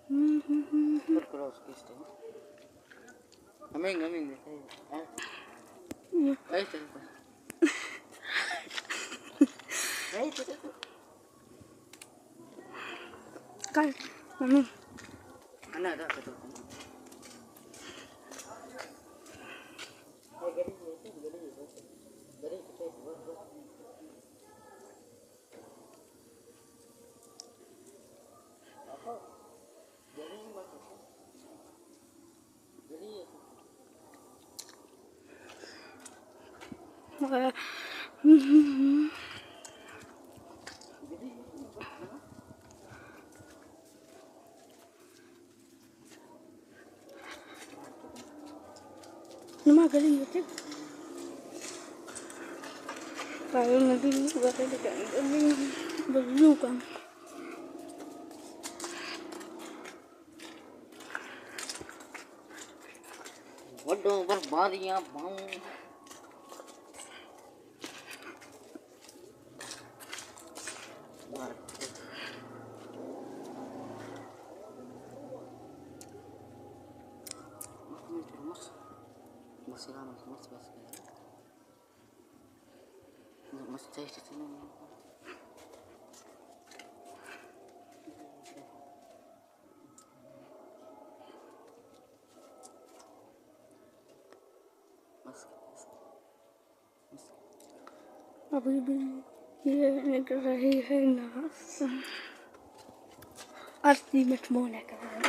Por cross kiste. Aming. Ahí está. Ahí está. Kal, aming. Ada betul. Nama gali itu. Kalau nanti juga ada kan baju kan. Waduh, berbarinya bang. Masih lama mas masih saya di sini. अभी भी ये निकल रही है नास 80 मिनट मोने कर रहा है